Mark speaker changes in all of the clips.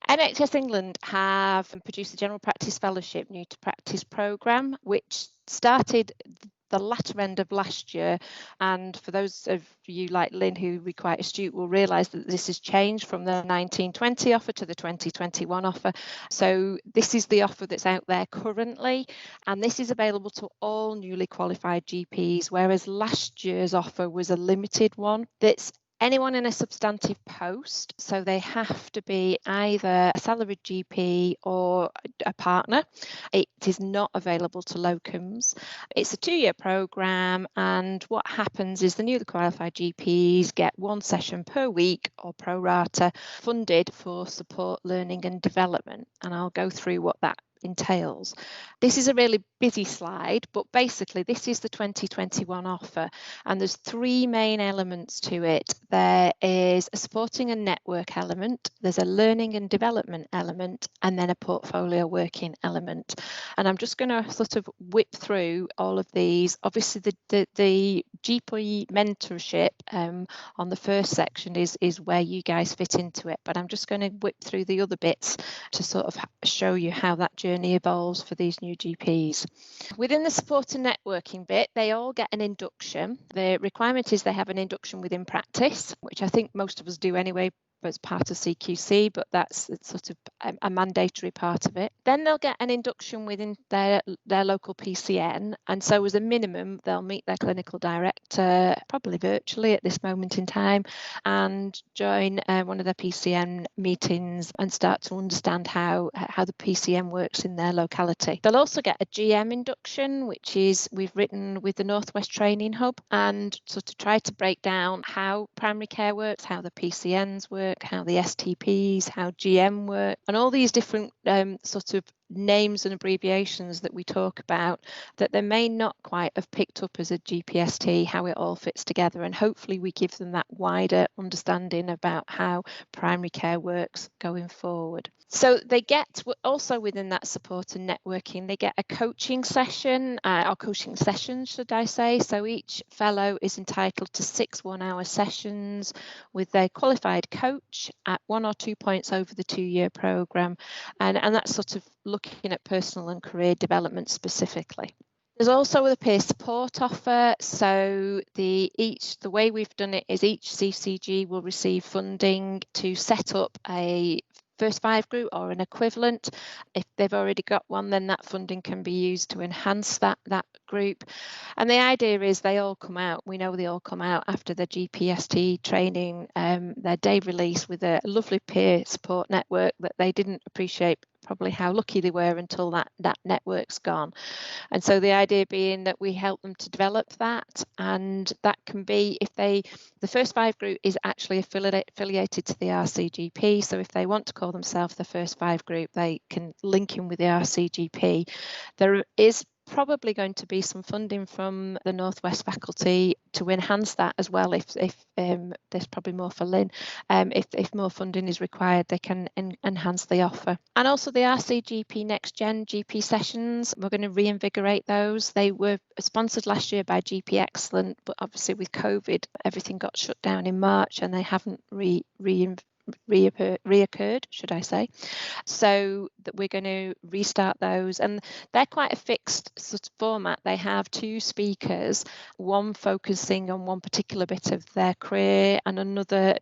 Speaker 1: NHS England have produced a General Practice Fellowship New to Practice programme, which started the latter end of last year. And for those of you like Lynn who are quite astute will realise that this has changed from the 1920 offer to the 2021 offer. So this is the offer that's out there currently, and this is available to all newly qualified GPs, whereas last year's offer was a limited one. That's anyone in a substantive post, so they have to be either a salaried GP or a partner. It is not available to locums. It's a 2-year programme, and what happens is the newly qualified GPs get 1 session per week or pro rata funded for support, learning and development, and I'll go through what that entails. This is a really busy slide, but basically this is the 2021 offer, and there's 3 main elements to it. There is a supporting and network element, there's a learning and development element, and then a portfolio working element. And I'm just going to sort of whip through all of these. Obviously the GP mentorship on the first section is where you guys fit into it, but I'm just going to whip through the other bits to sort of show you how that journey evolves for these new GPs. Within the support and networking bit, they all get an induction. The requirement is they have an induction within practice, which I think most of us do anyway as part of CQC, but that's sort of a mandatory part of it. Then they'll get an induction within their local PCN, and so as a minimum they'll meet their clinical director, probably virtually at this moment in time, and join one of their PCN meetings and start to understand how the PCN works in their locality. They'll also get a GM induction, which is we've written with the Northwest Training Hub, and sort of try to break down how primary care works, how the PCNs work, how the STPs, how GM work, and all these different sort of names and abbreviations that we talk about that they may not quite have picked up as a GPST, how it all fits together, and hopefully we give them that wider understanding about how primary care works going forward. So they get also within that support and networking, they get a coaching session, or coaching sessions should I say. So each fellow is entitled to 6 1-hour sessions with their qualified coach at 1 or 2 points over the 2-year programme, and that's sort of looking at personal and career development specifically. There's also a peer support offer. So the way we've done it is each CCG will receive funding to set up a First 5 group or an equivalent. If they've already got one, then that funding can be used to enhance that group. And the idea is they all come out, we know they all come out after their GPST training, their day release with a lovely peer support network that they didn't appreciate probably how lucky they were until that network's gone. And so the idea being that we help them to develop that, and that can be if the First 5 group is actually affiliated to the RCGP. So if they want to call themselves the First 5 group, they can link in with the RCGP. There is probably going to be some funding from the Northwest faculty to enhance that as well. If there's probably more for Lynn, if more funding is required, they can enhance the offer. And also the RCGP Next Gen GP sessions, we're going to reinvigorate those. They were sponsored last year by GP Excellent, but obviously with COVID, everything got shut down in March and they haven't reoccurred, should I say. So that we're going to restart those, and they're quite a fixed sort of format. They have 2 speakers, one focusing on one particular bit of their career and another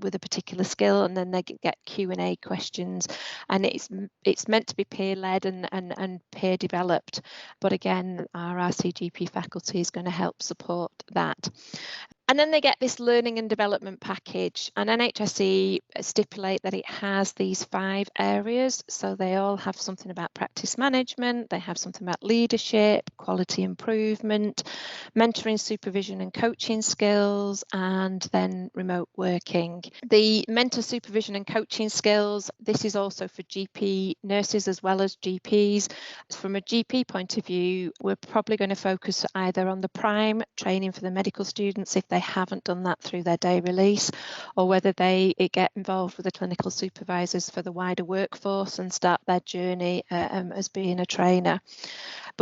Speaker 1: with a particular skill, and then they get Q&A questions, and it's meant to be peer led and peer developed, but again our RCGP faculty is going to help support that. And then they get this learning and development package, and NHSE stipulate that it has these 5 areas. So they all have something about practice management, they have something about leadership, quality improvement, mentoring, supervision and coaching skills, and then remote working. The mentor, supervision and coaching skills, this is also for GP nurses as well as GPs. From a GP point of view, we're probably going to focus either on the prime training for the medical students if they haven't done that through their day release, or whether they get involved with the clinical supervisors for the wider workforce and start their journey as being a trainer.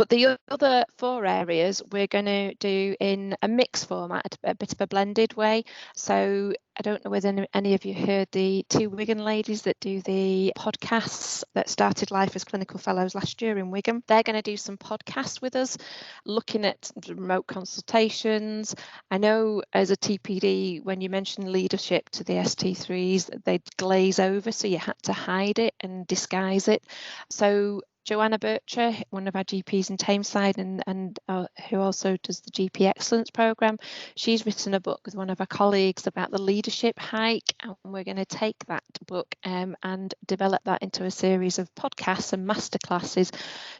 Speaker 1: But the other 4 areas we're going to do in a mixed format, a bit of a blended way. So I don't know whether any of you heard the 2 Wigan ladies that do the podcasts that started life as clinical fellows last year in Wigan. They're going to do some podcasts with us, looking at remote consultations. I know as a TPD, when you mentioned leadership to the ST3s, they'd glaze over, so you had to hide it and disguise it. So Joanna Bircher, one of our GPs in Tameside and who also does the GP Excellence Programme, she's written a book with one of our colleagues about the leadership hike, and we're going to take that book and develop that into a series of podcasts and masterclasses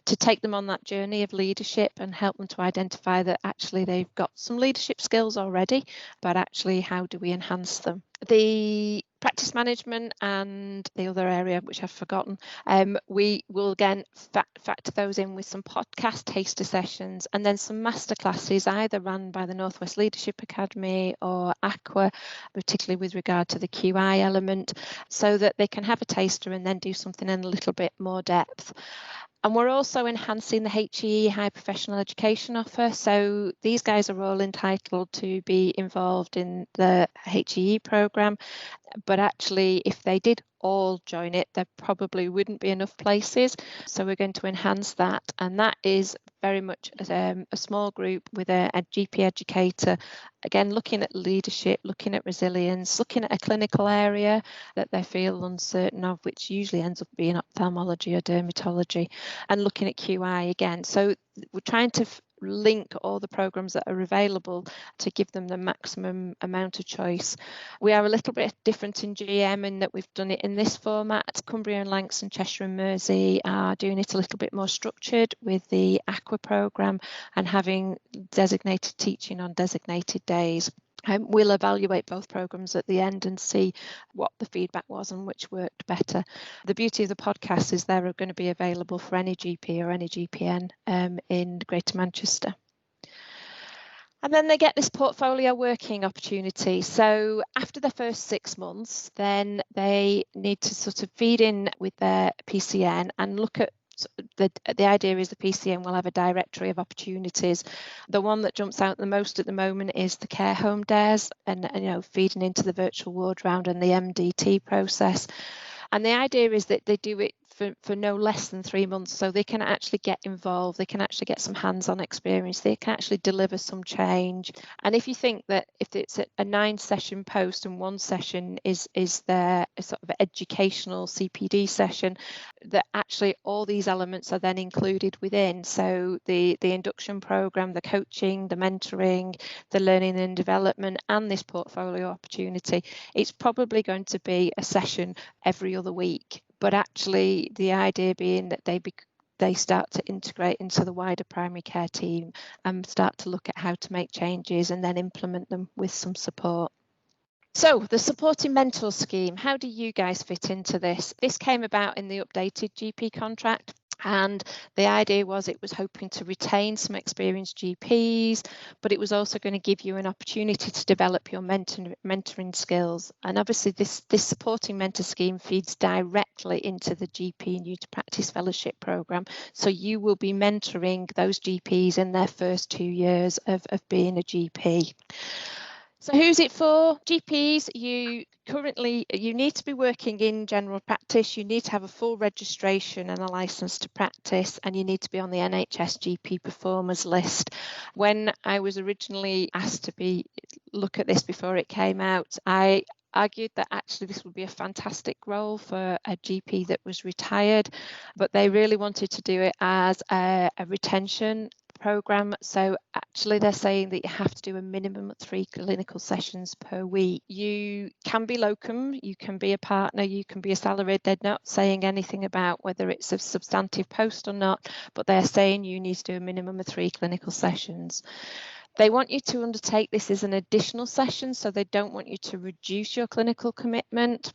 Speaker 1: to take them on that journey of leadership and help them to identify that actually they've got some leadership skills already, but actually how do we enhance them? The practice management and the other area which I've forgotten, we will again factor those in with some podcast taster sessions and then some masterclasses either run by the Northwest Leadership Academy or Aqua, particularly with regard to the QI element, so that they can have a taster and then do something in a little bit more depth. And we're also enhancing the HEE High Professional Education offer. So these guys are all entitled to be involved in the HEE programme. But actually, if they did all join it, there probably wouldn't be enough places. So we're going to enhance that. And that is very much a small group with a GP educator, again, looking at leadership, looking at resilience, looking at a clinical area that they feel uncertain of, which usually ends up being ophthalmology or dermatology, and looking at QI again. So we're trying to link all the programs that are available to give them the maximum amount of choice. We are a little bit different in GM in that we've done it in this format. Cumbria and Lancs and Cheshire and Mersey are doing it a little bit more structured with the Aqua programme and having designated teaching on designated days. We'll evaluate both programs at the end and see what the feedback was and which worked better. The beauty of the podcast is they're going to be available for any GP or any GPN in Greater Manchester. And then they get this portfolio working opportunity. So after the first 6 months, then they need to sort of feed in with their PCN and look at the idea is the PCN will have a directory of opportunities. The one that jumps out the most at the moment is the care home dares and feeding into the virtual ward round and the MDT process. And the idea is that they do it for no less than 3 months, so they can actually get involved, they can actually get some hands-on experience, they can actually deliver some change. And if you think that if it's a 9-session post and 1 session is their sort of educational CPD session, that actually all these elements are then included within. So the induction program, the coaching, the mentoring, the learning and development, and this portfolio opportunity, it's probably going to be a session every other week. But actually, the idea being that they start to integrate into the wider primary care team and start to look at how to make changes and then implement them with some support. So the supporting mentor scheme, how do you guys fit into this? This came about in the updated GP contract. And the idea was it was hoping to retain some experienced GPs, but it was also going to give you an opportunity to develop your mentoring skills. And obviously this supporting mentor scheme feeds directly into the GP New to Practice Fellowship Programme. So you will be mentoring those GPs in their first 2 years of being a GP. So who's it for? GPs, you need to be working in general practice, you need to have a full registration and a licence to practice, and you need to be on the NHS GP performers list. When I was originally asked to look at this before it came out, I argued that actually this would be a fantastic role for a GP that was retired, but they really wanted to do it as a retention programme. So actually they're saying that you have to do a minimum of 3 clinical sessions per week. You can be locum, you can be a partner, you can be a salaried. They're not saying anything about whether it's a substantive post or not, but they're saying you need to do a minimum of 3 clinical sessions. They want you to undertake this as an additional session, so they don't want you to reduce your clinical commitment.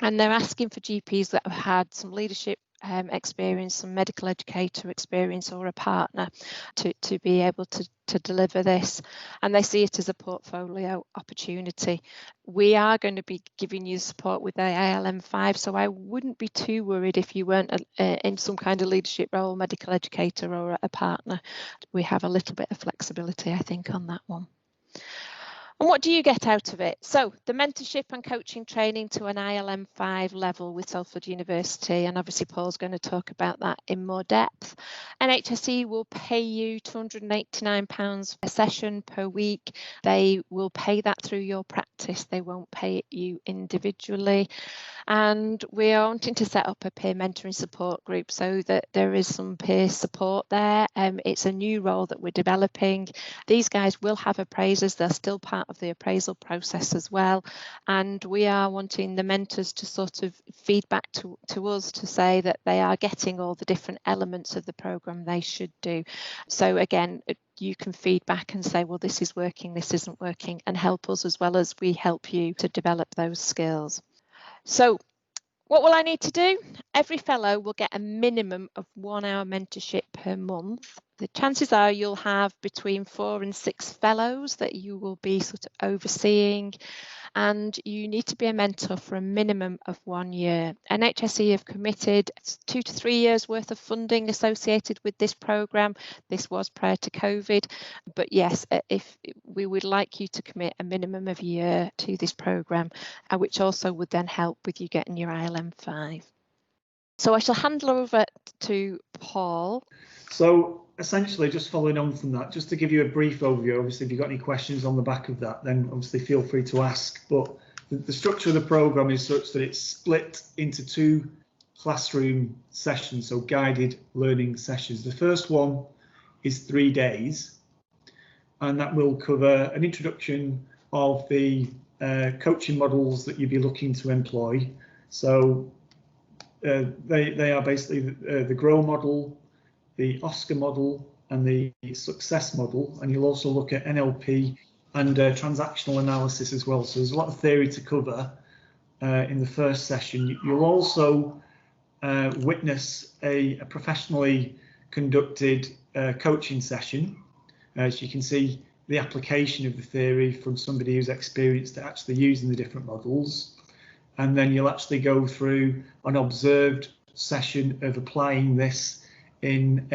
Speaker 1: And they're asking for GPs that have had some leadership experience, some medical educator experience or a partner to be able to deliver this, and they see it as a portfolio opportunity. We are going to be giving you support with the ALM5, so I wouldn't be too worried if you weren't in some kind of leadership role, medical educator or a partner. We have a little bit of flexibility, I think, on that one. And what do you get out of it? So the mentorship and coaching training to an ILM5 level with Salford University, and obviously Paul's going to talk about that in more depth. NHSE will pay you £289 a session per week. They will pay that through your practice. They won't pay it you individually. And we are wanting to set up a peer mentoring support group so that there is some peer support there. It's a new role that we're developing. These guys will have appraisers. They're still part of the appraisal process as well. And we are wanting the mentors to sort of feedback to us to say that they are getting all the different elements of the programme they should do. So again, you can feed back and say, well, this is working, this isn't working, and help us as well as we help you to develop those skills. So what will I need to do? Every fellow will get a minimum of 1 hour mentorship per month. The chances are you'll have between 4 and 6 fellows that you will be sort of overseeing, and you need to be a mentor for a minimum of 1 year. NHSE have committed 2 to 3 years worth of funding associated with this programme. This was prior to COVID, but yes, if we would like you to commit a minimum of a year to this programme, which also would then help with you getting your ILM5. So I shall hand over to Paul.
Speaker 2: So essentially, just following on from that, just to give you a brief overview, obviously if you've got any questions on the back of that, then obviously feel free to ask. But the structure of the programme is such that it's split into 2 classroom sessions, so guided learning sessions. The first one is 3 days, and that will cover an introduction of the coaching models that you'll be looking to employ. So they are basically the GROW model, the OSCAR model and the success model, and you'll also look at NLP and transactional analysis as well. So there's a lot of theory to cover in the first session. You'll also witness a professionally conducted coaching session. As you can see, the application of the theory from somebody who's experienced at actually using the different models. And then you'll actually go through an observed session of applying this in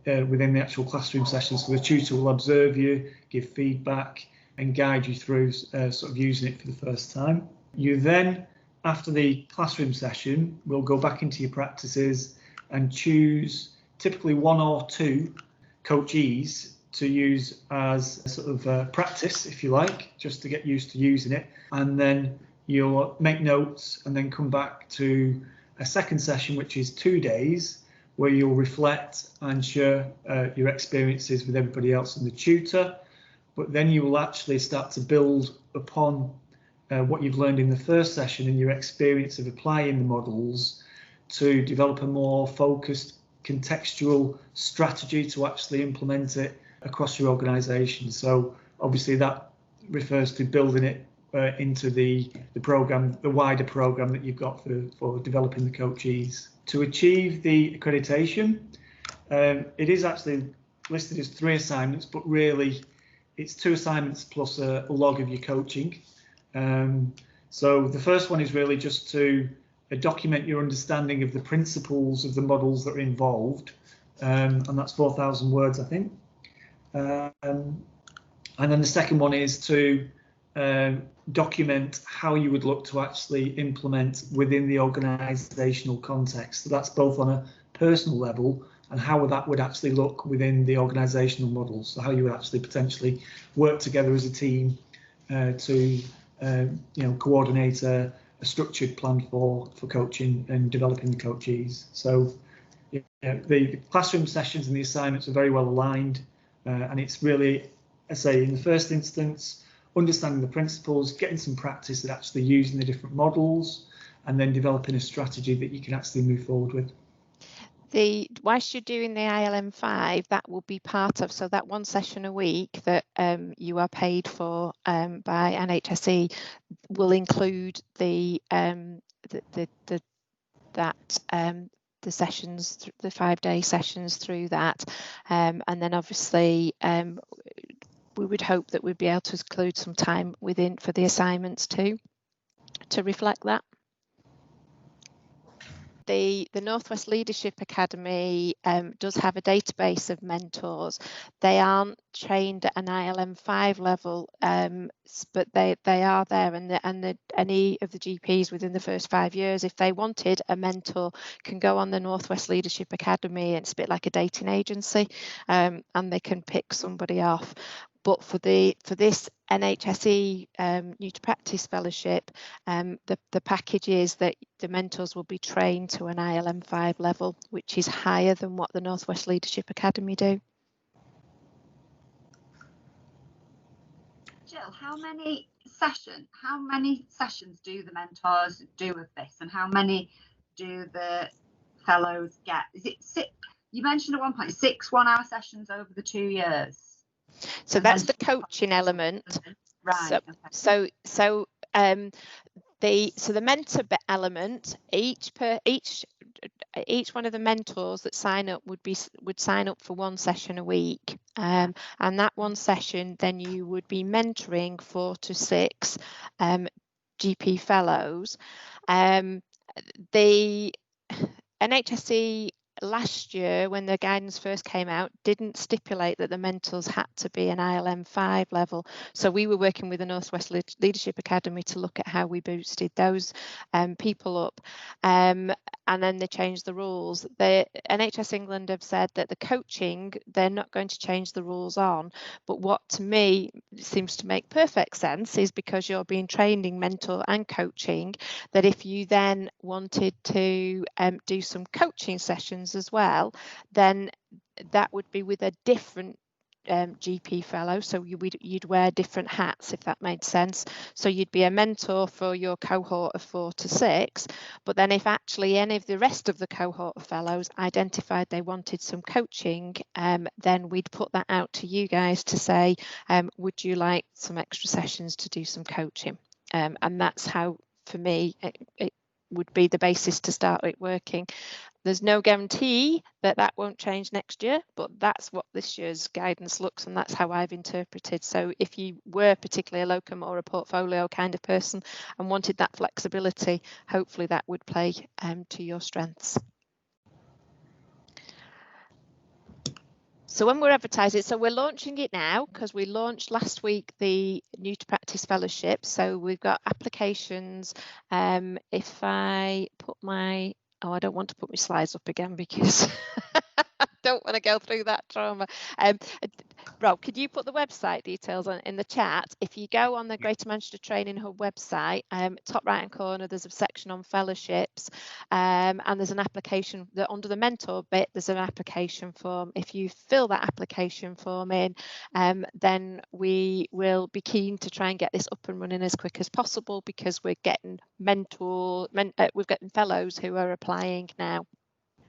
Speaker 2: within the actual classroom session. So the tutor will observe you, give feedback and guide you through sort of using it for the first time. You then, after the classroom session, will go back into your practices and choose typically 1 or 2 coachees to use as a sort of practice, if you like, just to get used to using it. And then you'll make notes and then come back to a second session, which is 2 days, where you'll reflect and share your experiences with everybody else and the tutor. But then you will actually start to build upon what you've learned in the first session and your experience of applying the models to develop a more focused contextual strategy to actually implement it across your organisation. So obviously that refers to building it into the programme, the wider programme that you've got for developing the coachees. To achieve the accreditation, it is actually listed as 3 assignments, but really it's 2 assignments plus a log of your coaching. So the first one is really just to document your understanding of the principles of the models that are involved, and that's 4,000 words, I think. And then the second one is to document how you would look to actually implement within the organisational context. So that's both on a personal level and how that would actually look within the organisational model. So how you would actually potentially work together as a team to coordinate a structured plan for coaching and developing the coachees. So the classroom sessions and the assignments are very well aligned, and it's really, I say, in the first instance, understanding the principles, getting some practice at actually using the different models, and then developing a strategy that you can actually move forward with.
Speaker 1: Whilst you're doing the ILM5, that will be part of, so that 1 session a week that you are paid for by NHSE will include that sessions, the 5-day sessions through that, and then obviously we would hope that we'd be able to include some time within for the assignments too, to reflect that. The Northwest Leadership Academy does have a database of mentors. They aren't trained at an ILM5 level, but they are there, and any of the GPs within the first 5 years, if they wanted a mentor, can go on the Northwest Leadership Academy, and it's a bit like a dating agency, and they can pick somebody off. But for this NHSE New to Practice Fellowship, the package is that the mentors will be trained to an ILM5 level, which is higher than what the Northwest Leadership Academy do.
Speaker 3: Jill, how many sessions do the mentors do of this, and how many do the fellows get? Is it 6? You mentioned at one point 6 1-hour sessions over the 2 years.
Speaker 1: So and that's the coaching element.
Speaker 3: Right.
Speaker 1: So the mentor element, each one of the mentors that sign up would sign up for 1 session a week, and that 1 session then you would be mentoring 4 to 6 GP fellows. The NHSE last year, when the guidance first came out, didn't stipulate that the mentors had to be an ILM5 level. So we were working with the Northwest Leadership Academy to look at how we boosted those people up. And then they changed the rules. The NHS England have said that the coaching, they're not going to change the rules on. But what to me seems to make perfect sense is, because you're being trained in mentor and coaching, that if you then wanted to do some coaching sessions as well, then that would be with a different GP fellow, so you'd wear different hats, if that made sense. So you'd be a mentor for your cohort of 4 to 6, but then if actually any of the rest of the cohort of fellows identified they wanted some coaching, then we'd put that out to you guys to say, would you like some extra sessions to do some coaching? And that's how, for me, it would be the basis to start it working. There's no guarantee that that won't change next year, but that's what this year's guidance looks, and that's how I've interpreted. So if you were particularly a locum or a portfolio kind of person and wanted that flexibility, hopefully that would play to your strengths. So when we're advertising, so we're launching it now, because we launched last week the New to Practice Fellowship. So we've got applications. If I put my, I don't want to put my slides up again because I don't want to go through that trauma. Rob, could you put the website details in the chat? If you go on the Greater Manchester Training Hub website, top right hand corner, there's a section on fellowships, and there's an application under the mentor bit. There's an application form. If you fill that application form in, then we will be keen to try and get this up and running as quick as possible, because we're getting we're getting fellows who are applying now.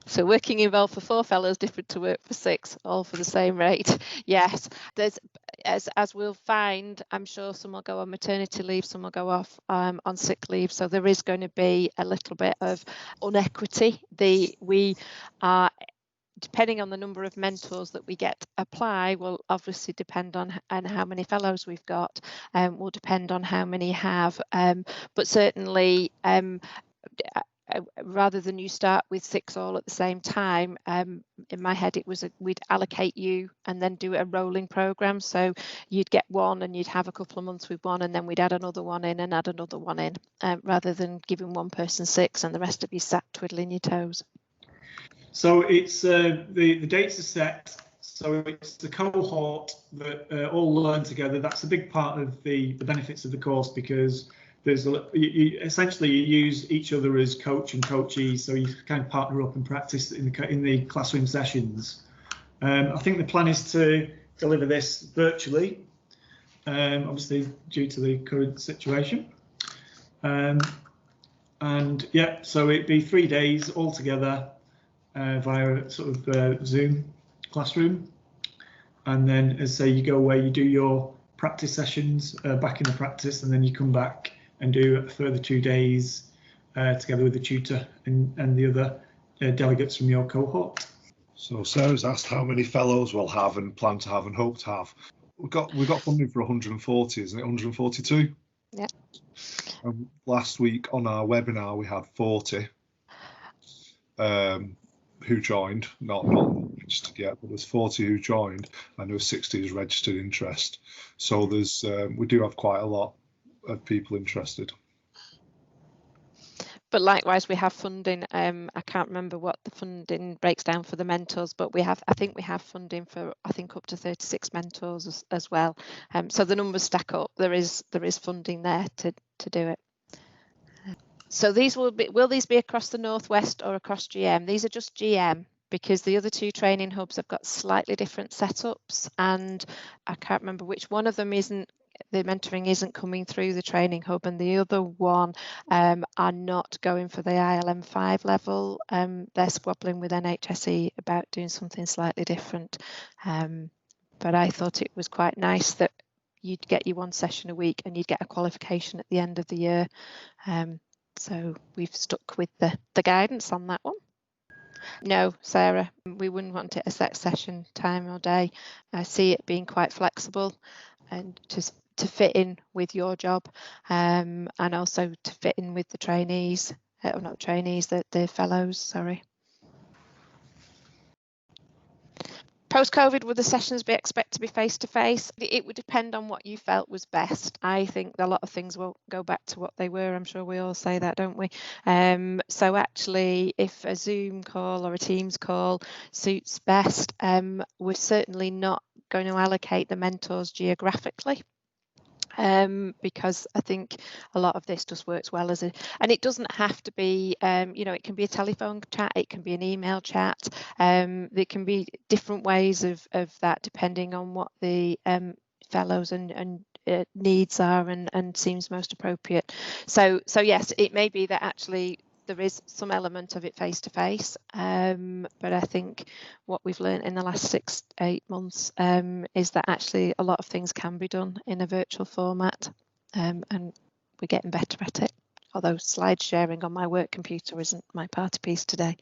Speaker 1: So working involved for 4 fellows different to work for 6, all for the same rate. Yes, there's as we'll find, I'm sure some will go on maternity leave, some will go off on sick leave. So there is going to be a little bit of inequity. We are, depending on the number of mentors that we get apply, will obviously depend on how many fellows we've got, will depend on how many have, but certainly rather than you start with 6 all at the same time, in my head it was we'd allocate you and then do a rolling program. So you'd get one and you'd have a couple of months with one, and then we'd add another one in and add another one in, rather than giving one person 6 and the rest of you sat twiddling your toes.
Speaker 2: So it's the dates are set. So it's the cohort that all learn together. That's a big part of the benefits of the course, because there's essentially you use each other as coach and coachee, so you kind of partner up and practice in the classroom sessions. I think the plan is to deliver this virtually, obviously due to the current situation. And yeah, so it'd be 3 days all together via sort of Zoom classroom, and then as say you go away, you do your practice sessions back in the practice, and then you come back and do a further 2 days together with the tutor and the other delegates from your cohort.
Speaker 4: So Sarah's asked how many fellows we'll have and plan to have and hope to have. We've got funding for 140, isn't it? 142?
Speaker 1: Yeah.
Speaker 4: Last week on our webinar we had 40 who joined, not registered yet, but there's 40 who joined, and there was 60 who's registered interest. So there's we do have quite a lot of people interested.
Speaker 1: But likewise, we have funding. I can't remember what the funding breaks down for the mentors, but I think we have funding for up to 36 mentors as well. So the numbers stack up. There is funding there to do it. So will these be across the Northwest or across GM? These are just GM, because the other two training hubs have got slightly different setups, and I can't remember which one of them the mentoring isn't coming through the training hub, and the other one are not going for the ILM5 level. They're squabbling with NHSE about doing something slightly different. But I thought it was quite nice that you'd get your one session a week and you'd get a qualification at the end of the year. So we've stuck with the guidance on that one. No, Sarah, we wouldn't want it a set session time or day. I see it being quite flexible and to fit in with your job, and also to fit in with the trainees, not trainees, the fellows, sorry. Post-COVID, would the sessions be expected to be face-to-face? It would depend on what you felt was best. I think a lot of things will go back to what they were. I'm sure we all say that, don't we? So actually, if a Zoom call or a Teams call suits best, we're certainly not going to allocate the mentors geographically. Because I think a lot of this just works well and it doesn't have to be, it can be a telephone chat, it can be an email chat, there can be different ways of that depending on what the fellows and needs are and seems most appropriate. So yes, it may be that actually there is some element of it face to face, but I think what we've learned in the last 6-8 months is that actually a lot of things can be done in a virtual format, and we're getting better at it. Although slide sharing on my work computer isn't my party piece today.